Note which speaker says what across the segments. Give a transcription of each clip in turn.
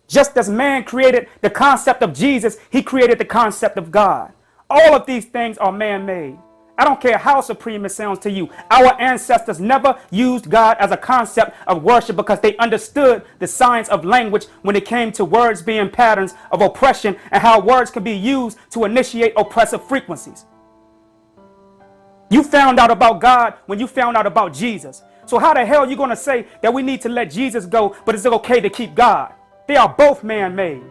Speaker 1: Just as man created the concept of Jesus, he created the concept of God. All of these things are man-made. I don't care how supreme it sounds to you. Our ancestors never used God as a concept of worship because they understood the science of language when it came to words being patterns of oppression and how words can be used to initiate oppressive frequencies. You found out about God when you found out about Jesus. So how the hell are you going to say that we need to let Jesus go, but it's okay to keep God? They are both man-made.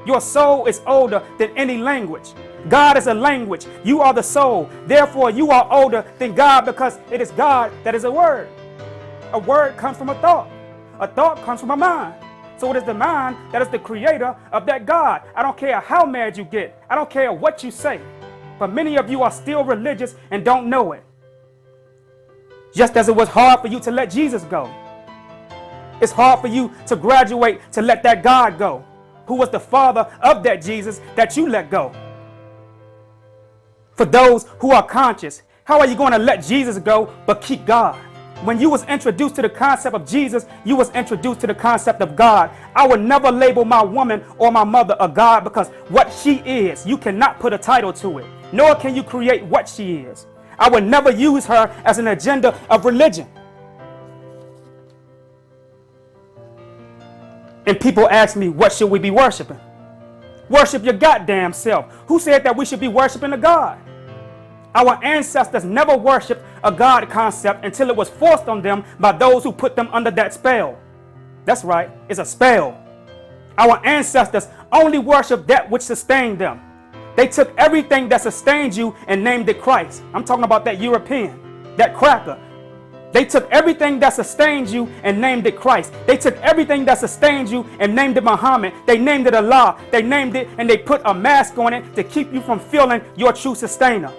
Speaker 1: Your soul is older than any language. God is a language. You are the soul. Therefore, you are older than God because it is God that is a word. A word comes from a thought. A thought comes from a mind. So it is the mind that is the creator of that God. I don't care how mad you get. I don't care what you say. But many of you are still religious and don't know it. Just as it was hard for you to let Jesus go. It's hard for you to graduate to let that God go, who was the father of that Jesus that you let go. For those who are conscious, how are you going to let Jesus go but keep God? When you was introduced to the concept of Jesus, you was introduced to the concept of God. I would never label my woman or my mother a God because what she is, you cannot put a title to it, nor can you create what she is. I would never use her as an agenda of religion. And people ask me, what should we be worshiping? Worship your goddamn self. Who said that we should be worshiping a God? Our ancestors never worshiped a God concept until it was forced on them by those who put them under that spell. That's right, it's a spell. Our ancestors only worshiped that which sustained them. They took everything that sustained you and named it Christ. I'm talking about that European, that cracker. They took everything that sustained you and named it Christ. They took everything that sustained you and named it Muhammad. They named it Allah. They named it and they put a mask on it to keep you from feeling your true sustainer.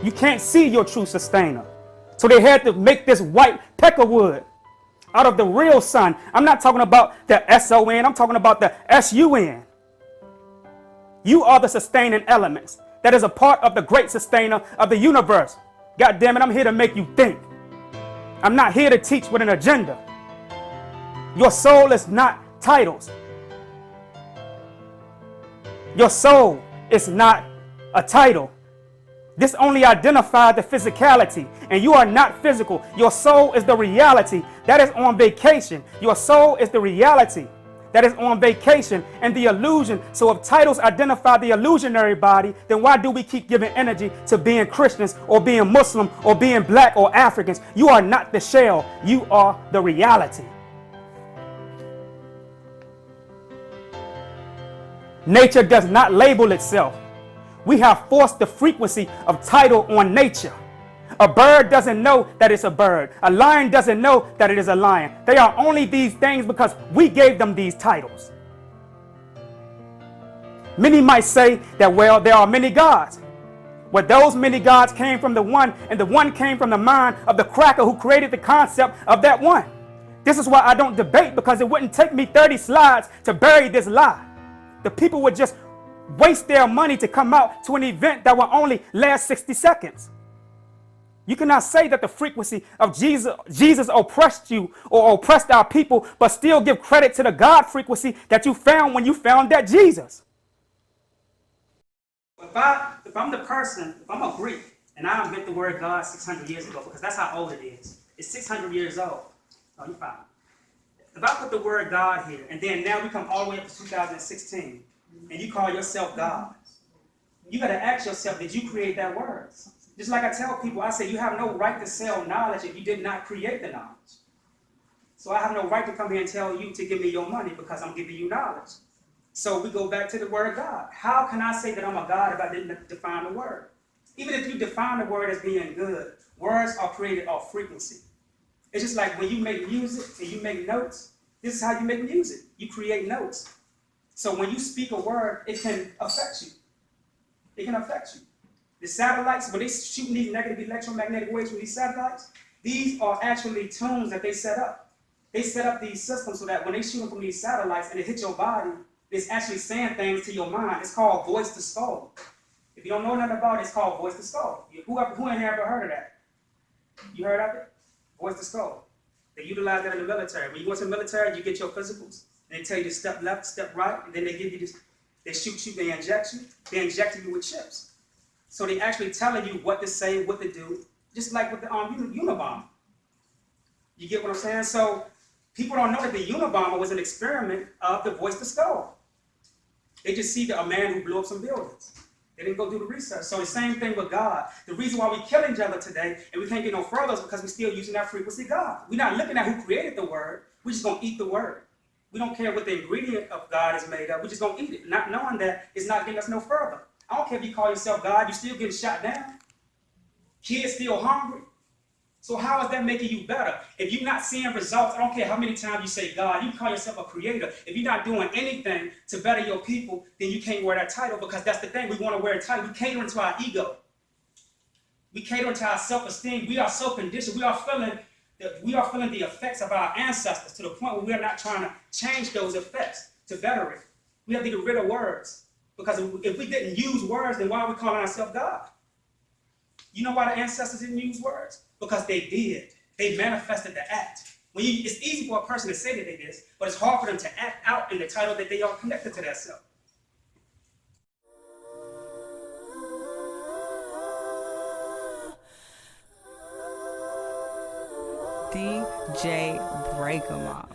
Speaker 1: You can't see your true sustainer. So they had to make this white peckerwood out of the real sun. I'm not talking about the S-O-N. I'm talking about the S-U-N. You are the sustaining elements. That is a part of the great sustainer of the universe. God damn it, I'm here to make you think. I'm not here to teach with an agenda. Your soul is not titles. Your soul is not a title. This only identifies the physicality, and you are not physical. Your soul is the reality that is on vacation. Your soul is the reality that is on vacation and the illusion. So if titles identify the illusionary body, then why do we keep giving energy to being Christians or being Muslim or being black or Africans? You are not the shell. You are the reality. Nature does not label itself. We have forced the frequency of title on nature. A bird doesn't know that it's a bird. A lion doesn't know that it is a lion. They are only these things because we gave them these titles. Many might say that, well, there are many gods. Well, those many gods came from the one, and the one came from the mind of the cracker who created the concept of that one. This is why I don't debate, because it wouldn't take me 30 slides to bury this lie. The people would just waste their money to come out to an event that will only last 60 seconds. You cannot say that the frequency of Jesus oppressed you or oppressed our people, but still give credit to the God frequency that you found when you found that Jesus. If I'm the person, if I'm a Greek, and I invent the word God 600 years ago, because that's how old it is. It's 600 years old. Oh, you're fine. If I put the word God here, and then now we come all the way up to 2016, and you call yourself God, you got to ask yourself, did you create that word? Just like I tell people, I say you have no right to sell knowledge if you did not create the knowledge. So I have no right to come here and tell you to give me your money because I'm giving you knowledge. So we go back to the word God. How can I say that I'm a God if I didn't define the word? Even if you define the word as being good, words are created off frequency. It's just like when you make music and you make notes, this is how you make music. You create notes. So when you speak a word, it can affect you. It can affect you. The satellites, when they shooting these negative electromagnetic waves from these satellites, these are actually tunes that they set up. They set up these systems so that when they shoot them from these satellites and it hits your body, it's actually saying things to your mind. It's called voice to skull. If you don't know nothing about it, it's called voice to skull. Who in here ever heard of that? You heard of it? Voice to skull. They utilize that in the military. When you go to the military, you get your physicals. And they tell you to step left, step right, and then they give you this, they shoot you, they inject you, they're injecting you with chips. So they actually telling you what to say, what to do, just like with the Unabomber. You get what I'm saying? So people don't know that the Unabomber was an experiment of the voice to skull. They just see a man who blew up some buildings. They didn't go do the research. So the same thing with God. The reason why we kill each other today and we can't get no further is because we're still using that frequency God. We're not looking at who created the word. We're just going to eat the word. We don't care what the ingredient of God is made of. We're just going to eat it, not knowing that it's not getting us no further. I don't care if you call yourself God, you're still getting shot down. Kids still hungry. So how is that making you better? If you're not seeing results, I don't care how many times you say God, you call yourself a creator. If you're not doing anything to better your people, then you can't wear that title, because that's the thing. We want to wear a title. We cater into our ego. We cater into our self-esteem. We are so conditioned. We are feeling the effects of our ancestors to the point where we are not trying to change those effects to better it. We have to get rid of words. Because if we didn't use words, then why are we calling ourselves God? You know why the ancestors didn't use words? Because they did. They manifested the act. It's easy for a person to say that they did, but it's hard for them to act out in the title that they are connected to themselves.
Speaker 2: DJ Break 'em Off.